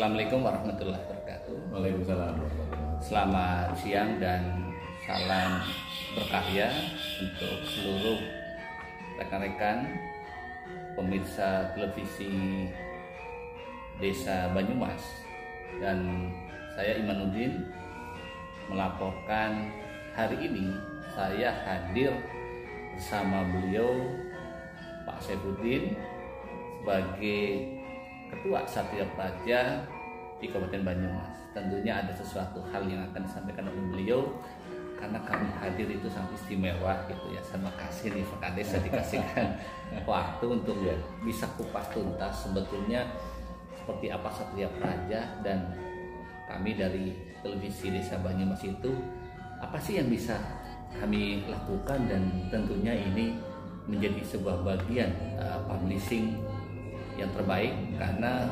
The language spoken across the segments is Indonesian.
Assalamualaikum warahmatullahi wabarakatuh. Waalaikumsalam warahmatullahi wabarakatuh. Selamat siang dan salam berkarya untuk seluruh rekan-rekan pemirsa televisi Desa Banyumas. Dan saya Imanuddin melaporkan hari ini saya hadir bersama beliau Pak Saifuddin sebagai Ketua Satria Praja di Kabupaten Banyumas. Tentunya ada sesuatu hal yang akan disampaikan oleh beliau karena kami hadir itu sangat istimewa gitu ya. Sama kasih nih Pak Kades saya dikasihkan waktu untuk bisa kupas tuntas sebetulnya seperti apa Satria Praja dan kami dari televisi Desa Banyumas itu apa sih yang bisa kami lakukan, dan tentunya ini menjadi sebuah bagian publishing yang terbaik karena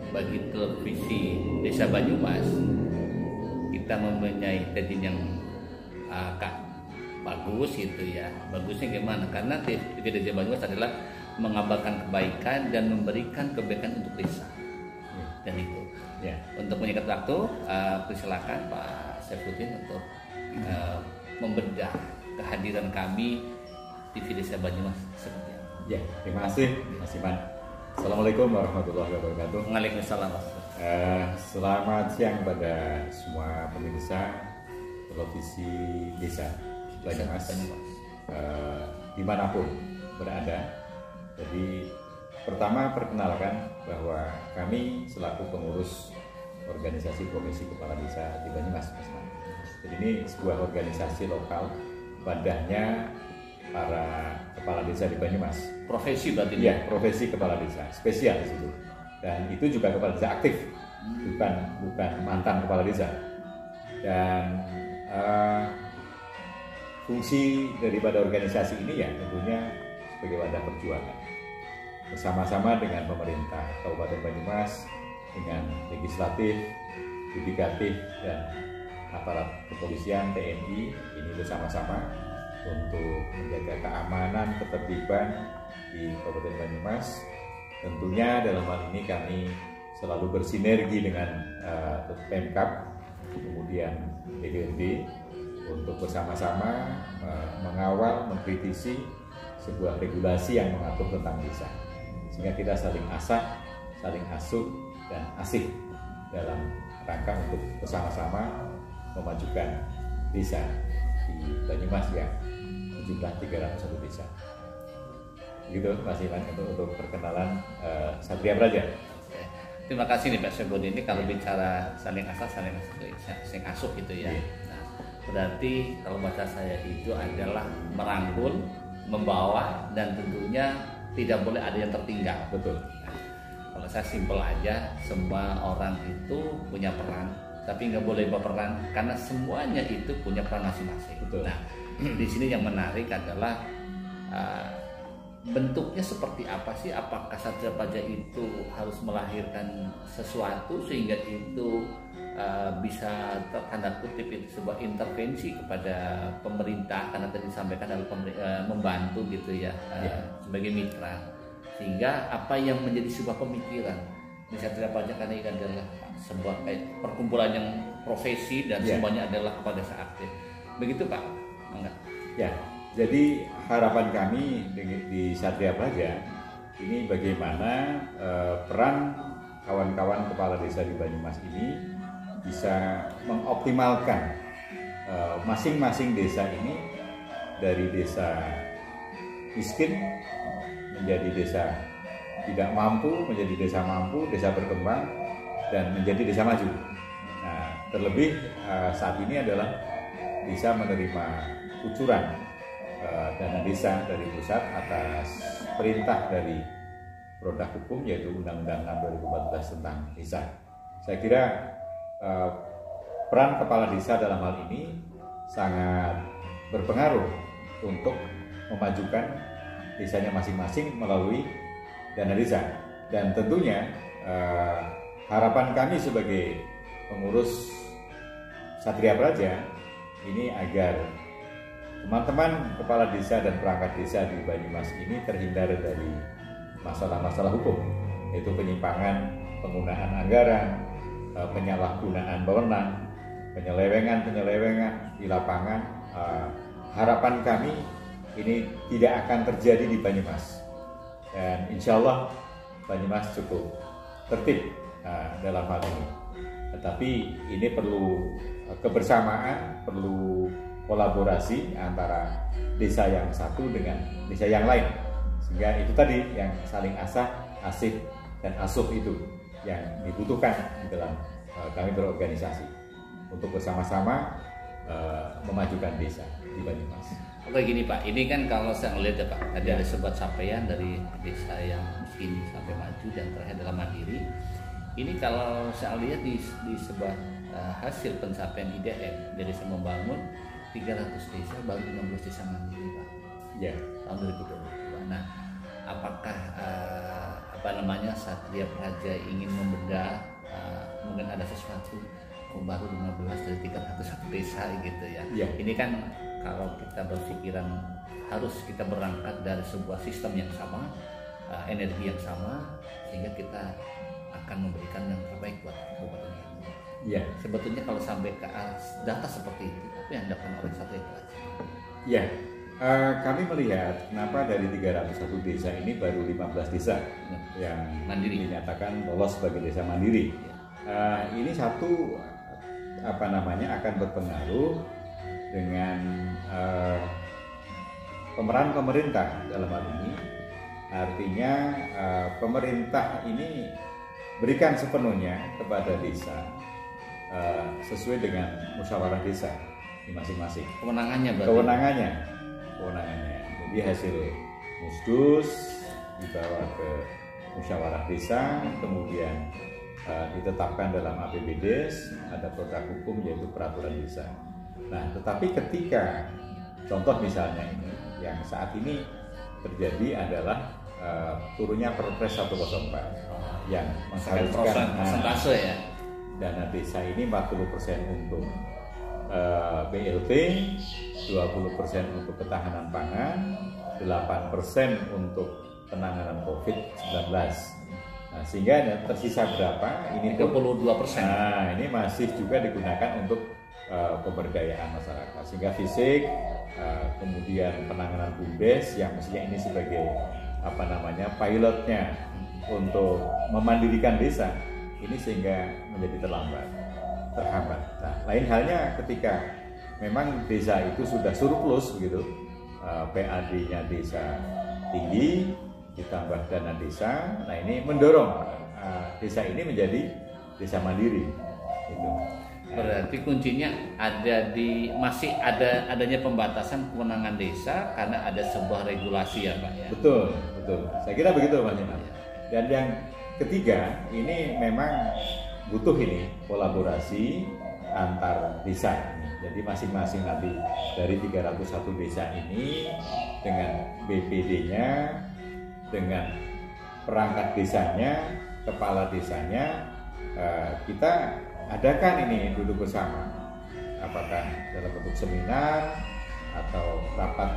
bagi televisi Desa Banyumas kita mempunyai rating yang bagus gitu ya. Bagusnya gimana? Karena TV Desa Banyumas adalah mengabarkan kebaikan dan memberikan kebaikan untuk desa. Dan itu. Ya. Untuk menyingkat waktu, persilakan Pak Saifuddin untuk membedah kehadiran kami TV Desa Banyumas seperti apa. Ya, terima kasih Mas Iman. Assalamualaikum warahmatullahi wabarakatuh. Waalaikumsalam. Selamat siang pada semua pemirsa televisi Desa Banyumas dimanapun berada. Jadi pertama perkenalkan bahwa kami selaku pengurus organisasi profesi kepala desa di Banyumas, Mas Iman. Jadi ini sebuah organisasi lokal, wadahnya para kepala desa di Banyumas. Profesi berarti? Ya, profesi kepala desa, spesial di situ. Dan itu juga kepala desa aktif, bukan mantan kepala desa. Dan fungsi daripada organisasi ini ya tentunya sebagai wadah perjuangan bersama-sama dengan pemerintah Kabupaten Banyumas, dengan legislatif, yudikatif, dan aparat kepolisian, TNI ini bersama-sama untuk menjaga keamanan, ketertiban di Kabupaten Banyumas. Tentunya dalam hal ini kami selalu bersinergi dengan Pemkab, kemudian DPRD untuk bersama-sama mengawal, mengkritisi sebuah regulasi yang mengatur tentang desa, sehingga kita saling asah, saling asuh, dan asih dalam rangka untuk bersama-sama memajukan desa di Banyumas yang jumlah 301 desa. Begitu Mas Iman untuk perkenalan Satria Praja. Terima kasih nih Pak Saifuddin. Ini kalau bicara saling asah, saling asuh gitu ya. Nah, berarti kalau bahasa saya itu adalah merangkul, membawa, dan tentunya tidak boleh ada yang tertinggal. Betul. Nah, kalau saya simpel aja, semua orang itu punya peran, tapi nggak boleh berperan karena semuanya itu punya peran masing-masing. Betul. Nah, di sini yang menarik adalah bentuknya seperti apa sih? Apakah Satria Praja itu harus melahirkan sesuatu sehingga itu bisa tanda kutip itu sebuah intervensi kepada pemerintah, karena tadi disampaikan adalah membantu gitu ya, sebagai mitra, sehingga apa yang menjadi sebuah pemikiran di Satria Praja karena ini adalah sebuah perkumpulan yang profesi dan semuanya adalah kepala desa aktif. Begitu Pak? Enggak. Ya, jadi harapan kami di Satria Praja ini bagaimana peran kawan-kawan kepala desa di Banyumas ini bisa mengoptimalkan masing-masing desa ini dari desa miskin menjadi desa tidak mampu, menjadi desa mampu, desa berkembang, dan menjadi desa maju. Nah, terlebih saat ini adalah desa menerima kucuran dana desa dari pusat atas perintah dari produk hukum yaitu Undang-Undang 6 2014 tentang desa. Saya kira peran kepala desa dalam hal ini sangat berpengaruh untuk memajukan desanya masing-masing melalui dana desa. Dan tentunya harapan kami sebagai pengurus Satria Praja ini agar teman-teman kepala desa dan perangkat desa di Banyumas ini terhindar dari masalah-masalah hukum, yaitu penyimpangan penggunaan anggaran, penyalahgunaan wewenang, penyelewengan di lapangan. Harapan kami ini tidak akan terjadi di Banyumas, dan insya Allah Banyumas cukup tertib dalam hal ini. Tetapi ini perlu kebersamaan, perlu kolaborasi antara desa yang satu dengan desa yang lain, sehingga itu tadi yang saling asah, asih, dan asuh itu yang dibutuhkan di dalam kami berorganisasi untuk bersama-sama memajukan desa di Banyumas. Oke gini Pak, ini kan kalau saya melihat ya Pak, tadi ada sebuah capaian dari desa yang miskin sampai maju dan terakhir adalah mandiri. Ini kalau saya lihat di sebuah hasil pencapaian IDM dari desa membangun 300 desa, baru 15 desa mandiri Pak. Ya. Tahun 2022. Nah, apakah Satria Praja ingin membedah mungkin ada sesuatu baru 15 dari 301 desa gitu ya. Ini kan kalau kita berpikiran harus kita berangkat dari sebuah sistem yang sama, energi yang sama, sehingga kita akan memberikan yang terbaik buat kabupaten ini. Ya. Sebetulnya kalau sampai ke data seperti itu, apa yang dilakukan oleh Satria Praja? Ya, kami melihat kenapa dari 301 desa ini baru 15 desa yang mandiri dinyatakan lolos sebagai desa mandiri. Ini satu akan berpengaruh dengan pemeran pemerintah dalam hal ini. Artinya pemerintah ini berikan sepenuhnya kepada desa sesuai dengan musyawarah desa di masing-masing. Kewenangannya. Jadi hasil musdus dibawa ke musyawarah desa, kemudian ditetapkan dalam APBDes, ada produk hukum yaitu peraturan desa. Nah, tetapi ketika contoh misalnya ini yang saat ini terjadi adalah turunnya Perpres 104 yang mengharuskan persentase ya. Dana desa ini 40% untuk BLT, 20% untuk ketahanan pangan, 8% untuk penanganan COVID-19. Nah, sehingga tersisa berapa? Ini 22%. Nah, ini masih juga digunakan untuk pemberdayaan masyarakat. Sehingga fisik, kemudian penanganan BUMDes yang mestinya ini sebagai pilotnya untuk memandirikan desa, ini sehingga menjadi terhambat. Nah, lain halnya ketika memang desa itu sudah surplus begitu, PAD-nya desa tinggi, ditambah dana desa, nah ini mendorong desa ini menjadi desa mandiri. Gitu. Berarti kuncinya masih adanya pembatasan kewenangan desa karena ada sebuah regulasi ya Pak ya. Betul. Saya kira begitu Mas Iman. Dan yang ketiga ini memang butuh ini kolaborasi antar desa. Jadi masing-masing nanti dari 301 desa ini dengan BPD-nya, dengan perangkat desanya, kepala desanya, kita adakan ini duduk bersama, apakah dalam bentuk seminar atau rapat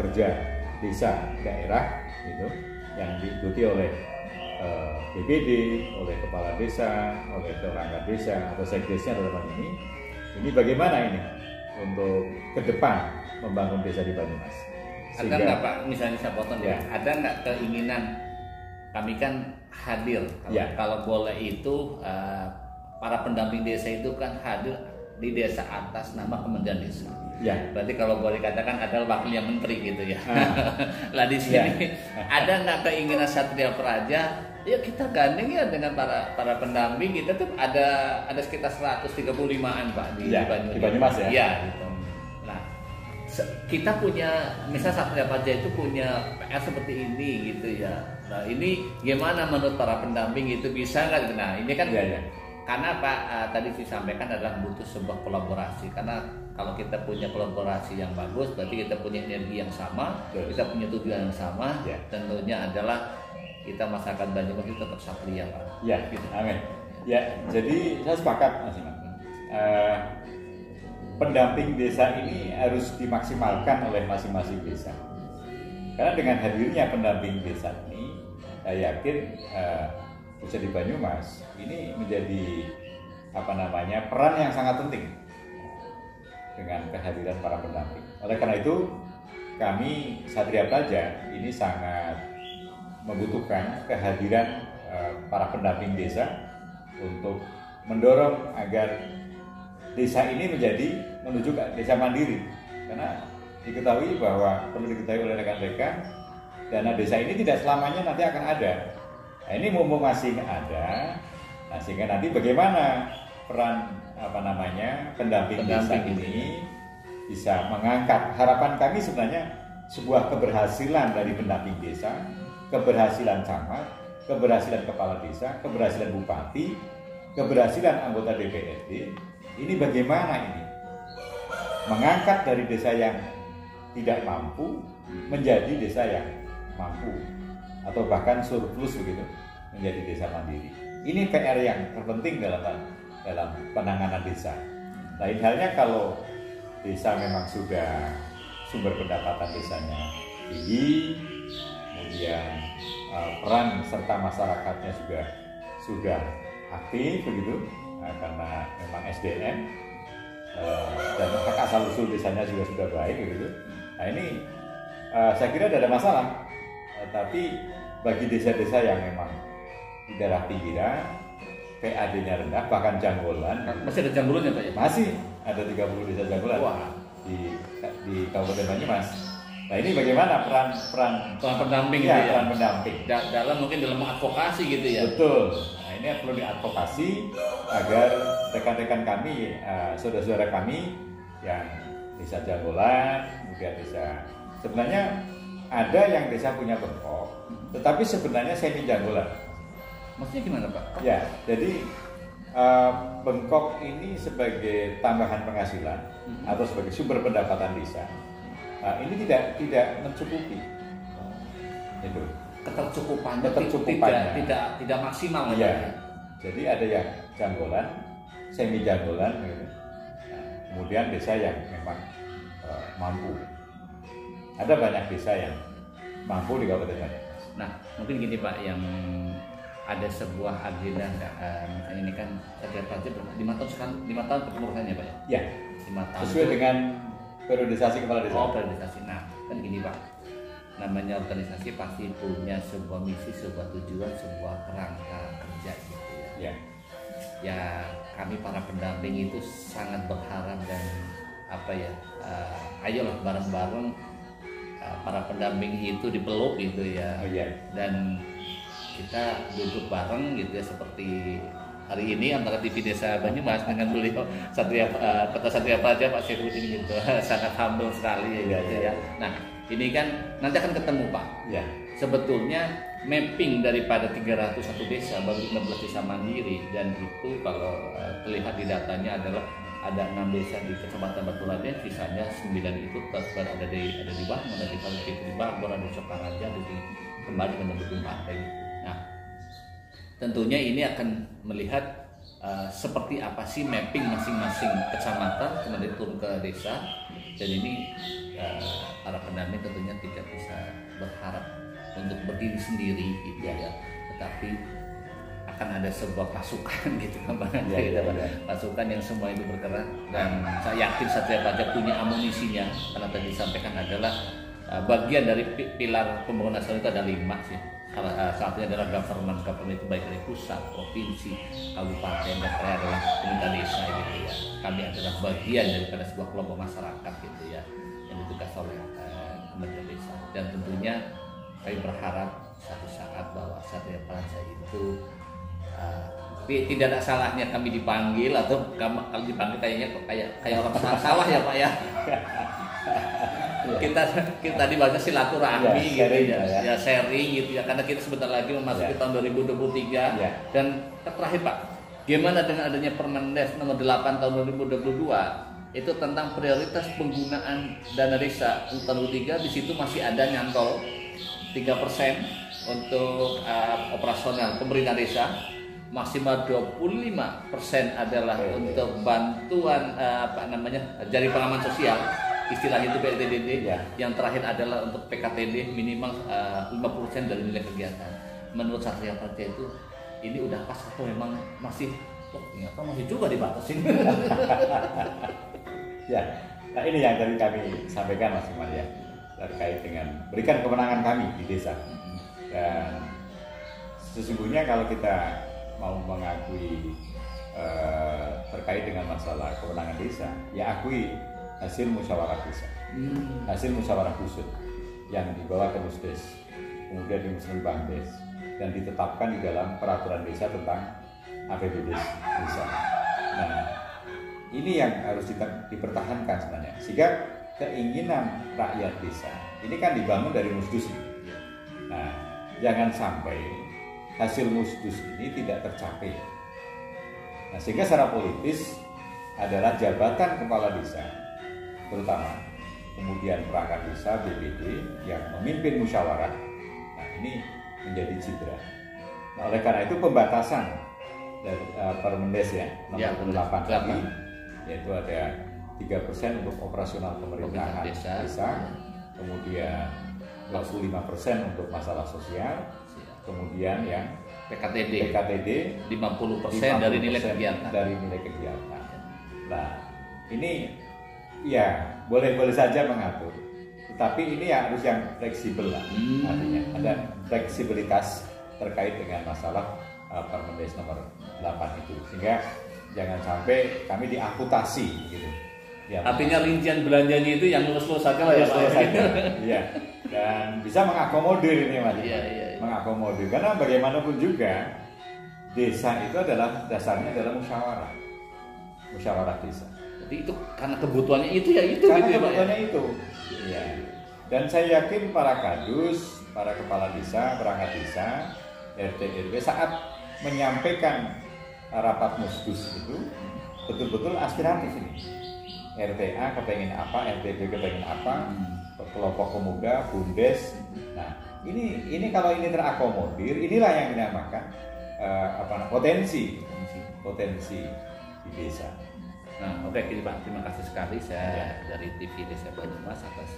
kerja desa daerah gitu, yang diikuti oleh BPD, oleh kepala desa, oleh perangkat desa atau sekdesnya dalam hal ini. Ini bagaimana ini untuk ke depan membangun desa di Banyumas? Ada nggak Pak, misalnya saya potong ya, ada nggak keinginan kami kan hadir kalau boleh itu para pendamping desa itu kan hadir di desa atas nama Kementerian Desa. Ya. Berarti kalau boleh katakan adalah wakilnya menteri gitu ya. Lah di sini ada nggak keinginan Satria Praja? Ya kita gandeng ya dengan para pendamping kita tuh ada sekitar 135-an Pak di Banyumas ya. Iya gitu. Nah, kita punya misal Satria Praja itu punya PR seperti ini gitu ya. Nah, ini gimana menurut para pendamping itu bisa nggak? Nah, ini kan karena Pak tadi disampaikan adalah butuh sebuah kolaborasi, karena kalau kita punya kolaborasi yang bagus berarti kita punya energi yang sama, kita punya tujuan yang sama, tentunya adalah kita masyarakat Banyumas itu tetap satria Pak. Ya, gitu. Amin. Ya, jadi saya sepakat Mas Iman. Pendamping desa ini harus dimaksimalkan oleh masing-masing desa. Karena dengan hadirnya pendamping desa ini, saya yakin desa di Banyumas ini menjadi peran yang sangat penting dengan kehadiran para pendamping. Oleh karena itu kami Satria Praja ini sangat membutuhkan kehadiran para pendamping desa untuk mendorong agar desa ini menuju ke desa mandiri. Karena diketahui bahwa perlu diketahui oleh rekan-rekan, dana desa ini tidak selamanya nanti akan ada. Nah, ini mumpung masih ada, nah sehingga nanti bagaimana peran pendamping desa ini bisa mengangkat. Harapan kami sebenarnya sebuah keberhasilan dari pendamping desa, keberhasilan camat, keberhasilan kepala desa, keberhasilan bupati, keberhasilan anggota DPRD. Ini bagaimana ini mengangkat dari desa yang tidak mampu menjadi desa yang mampu atau bahkan surplus begitu menjadi desa mandiri. Ini PR yang terpenting dalam penanganan desa. Lain halnya kalau desa memang sudah sumber pendapatan desanya tinggi, kemudian peran serta masyarakatnya sudah aktif begitu, karena memang SDM dan hak asal usul desanya juga sudah baik begitu. Nah ini saya kira tidak ada masalah. Tapi bagi desa-desa yang memang di daerah pinggiran, PAD-nya rendah, bahkan janggolan. Masih ada janggolan ya Pak ya? Masih ada 30 desa janggolan. Wah. Di Kabupaten Banyumas. Nah ini bagaimana peran pendamping ya, gitu ya? Peran pendamping. Mungkin dalam advokasi gitu ya? Betul. Nah ini perlu diadvokasi agar rekan-rekan kami, saudara-saudara kami yang desa janggolan, kemudian desa sebenarnya ada yang desa punya bengkok, tetapi sebenarnya semi janggolan. Maksudnya gimana Pak? Ya, jadi bengkok ini sebagai tambahan penghasilan atau sebagai sumber pendapatan desa, ini tidak mencukupi. Itu Ketercukupannya tidak maksimal ya. Jadi ada yang janggolan, semi janggolan, gitu. Kemudian desa yang memang mampu. Ada banyak desa yang mampu di Kabupaten Banyumas. Nah, mungkin gini Pak, yang ada sebuah agenda, misalnya ini kan setiap Praja 5 tahun kepengurusannya Pak ya? Ya, 5 tahun. Sesuai dengan periodisasi kepala desa. Oh, periodisasi. Nah, kan gini Pak, namanya organisasi pasti punya sebuah misi, sebuah tujuan, sebuah kerangka kerja gitu ya. Ya. Ya, kami para pendamping itu sangat berharap dan ayolah bareng-bareng para pendamping itu dipeluk gitu ya. Oh, iya. Dan kita duduk bareng gitu ya, seperti hari ini antara TV Desa Banyumas dengan beliau Kota Satria Praja Pak Saifuddin gitu. Sangat humble sekali ya gitu ya. Nah, ini kan nanti akan ketemu Pak. Ya. Sebetulnya mapping daripada 301 desa baru 15 desa mandiri, dan itu kalau terlihat di datanya adalah ada 6 desa di Kecamatan Baturaden, sisanya 9 itu tersebar ada di Bang, ada di Kali Pitu di Bogor, ada di Sokaraja, ada di kembali ke Bendung Pantai. Nah, tentunya ini akan melihat seperti apa sih mapping masing-masing kecamatan, kemudian turun ke desa, dan ini para pendamping tentunya tidak bisa berharap untuk berdiri sendiri gitu ya, tetapi akan ada sebuah pasukan gitu kan Bang, pasukan yang semua itu bergerak, dan saya yakin Satria Praja punya amunisinya, karena tadi disampaikan adalah bagian dari pilar pembangunan nasional itu ada 5 sih. Salah satunya adalah government itu baik dari pusat, provinsi, kabupaten, dan terakhir adalah pemerintah desa gitu ya. Kami adalah bagian daripada sebuah kelompok masyarakat gitu ya, yang ditugas oleh Kementerian Desa, dan tentunya kami berharap satu saat bahwa Satria Praja itu tidak ada salahnya kami dipanggil, atau kalau dipanggil kayak orang salah ya Pak ya. kita dibaca silaturahmi gitu ya, sharing gitu ya, karena kita sebentar lagi memasuki tahun 2023 dan terakhir Pak, gimana dengan adanya Permendes nomor 8 tahun 2022 itu tentang prioritas penggunaan dana desa tahun 2023, di situ masih ada nyantol 3% untuk operasional pemerintah desa, maksimal 25% adalah untuk bantuan jaring pengaman sosial, istilahnya itu PLTDD, yang terakhir adalah untuk PKTD minimal 50% dari nilai kegiatan. Menurut Satria Praja ini udah pas atau memang masih ternyata masih juga dibatasin. Ya, nah ini yang tadi kami sampaikan Mas Iman ya, terkait dengan berikan kemenangan kami di desa. Dan sesungguhnya kalau kita mau mengakui terkait dengan masalah kemenangan desa, ya akui hasil musyawarah desa, hasil musyawarah dusun yang dibawa ke Musdes, kemudian dimusuhi Bangdes, dan ditetapkan di dalam peraturan desa tentang APBD desa. Nah, ini yang harus dipertahankan sebenarnya, sehingga keinginan rakyat desa ini kan dibangun dari Musdus. Nah, jangan sampai hasil Musdus ini tidak tercapai. Nah, sehingga secara politis adalah jabatan kepala desa, terutama kemudian perangkat desa BPD yang memimpin musyawarah. Nah, ini menjadi cedera. Nah, oleh karena itu pembatasan dari Permendes ya nomor 28 tadi, yaitu ada 3% untuk operasional pemerintahan desa, kemudian 25% untuk masalah sosial, kemudian yang PKTD 50% dari nilai kegiatan. Nah, ini ya boleh-boleh saja mengatur, tetapi ini ya harus yang fleksibel lah. Artinya ada fleksibilitas terkait dengan masalah Permendes nomor 8 itu, sehingga jangan sampai kami diamputasi gitu. Ya, artinya rincian belanjanya itu yang lulus-lulus saja lah ya Pak. Iya. Dan bisa mengakomodir ini Mas. Iya. Mengakomodir, karena bagaimanapun juga desa itu adalah dasarnya adalah musyawarah desa. Jadi itu karena kebutuhannya itu ya itu karena gitu ya, kebutuhannya itu. Iya. Dan saya yakin para kadus, para kepala desa, perangkat desa, RT RW saat menyampaikan rapat Musdus itu betul-betul aspiratif ini. RTA kepengen apa, RTB kepengen apa, kelompok pemuda, Bundes. Nah, ini kalau ini terakomodir, inilah yang dinamakan potensi di desa. Nah, oke, ini Pak, terima kasih sekali saya dari TV Desa Banyumas atas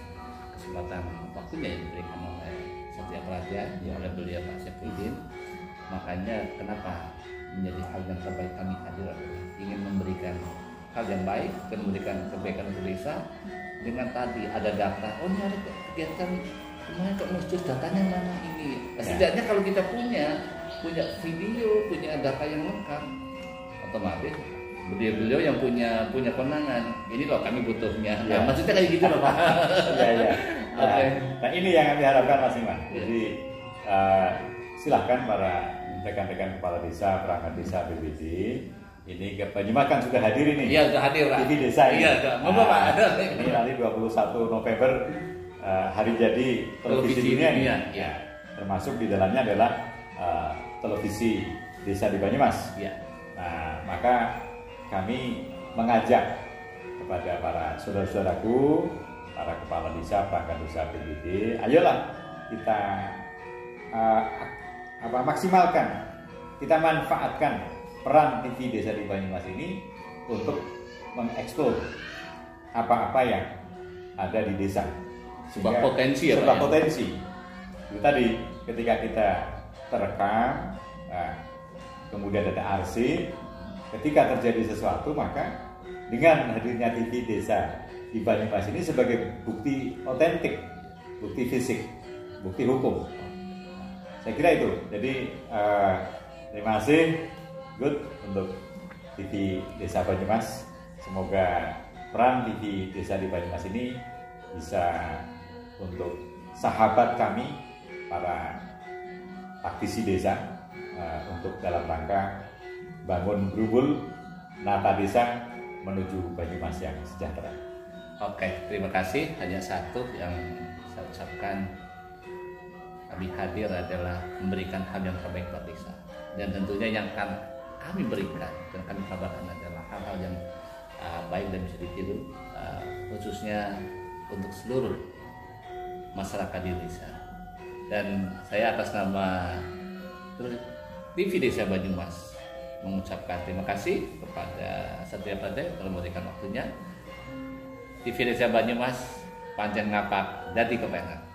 kesempatan waktunya yang diberikan oleh Satria Praja oleh beliau Pak Saifuddin. Makanya kenapa menjadi hal yang terbaik kami hadir adalah ingin memberikan hal yang baik dan memberikan kebaikan untuk desa. Dengan tadi ada data, oh ini ada kegiatan kemarin kok Musdus, datanya mana ini. Setidaknya kalau kita punya video, punya data yang lengkap, otomatis beliau yang punya kewenangan. Ini loh kami butuhnya. Nah, maksudnya kayak gitu loh Pak. Iya. Nah, ini yang kami harapkan Mas Iman. Jadi silahkan para rekan-rekan kepala desa, perangkat desa BPD. Ini Banyumas kan sudah hadir ini. Iya, sudah hadir Pak. TV desa ini. Iya, Pak. Ini nanti 21 November hari jadi televisi dunia. Ya. Termasuk di dalamnya adalah televisi desa di Banyumas. Iya. Nah, maka kami mengajak kepada para saudara-saudaraku, para kepala desa, perangkat desa BPD, ayolah kita maksimalkan, kita manfaatkan peran TV Desa di Banyumas ini untuk mengeksplor apa-apa yang ada di desa. Sebuah potensi ya Pak. Sebuah potensi. Itu tadi ketika kita terekam, kemudian ada arsip, ketika terjadi sesuatu maka dengan hadirnya TV Desa di Banyumas ini sebagai bukti otentik, bukti fisik, bukti hukum. Saya kira itu. Jadi terima kasih untuk TV Desa Banyumas. Semoga peran TV Desa di Banyumas ini bisa untuk sahabat kami para praktisi desa untuk dalam rangka bangun Grubul nata desa menuju Banyumas yang sejahtera. Oke, terima kasih. Hanya satu yang saya ucapkan, kami hadir adalah memberikan hal yang terbaik buat desa, dan tentunya yang kami berikan dan kami kabarkan adalah hal-hal yang baik dan bisa ditiru, khususnya untuk seluruh masyarakat di desa. Dan saya atas nama TV Desa Banyumas mengucapkan terima kasih kepada Satria Praja telah memberikan waktunya. TV Desa Banyumas pancen ngapak dadi kepenak.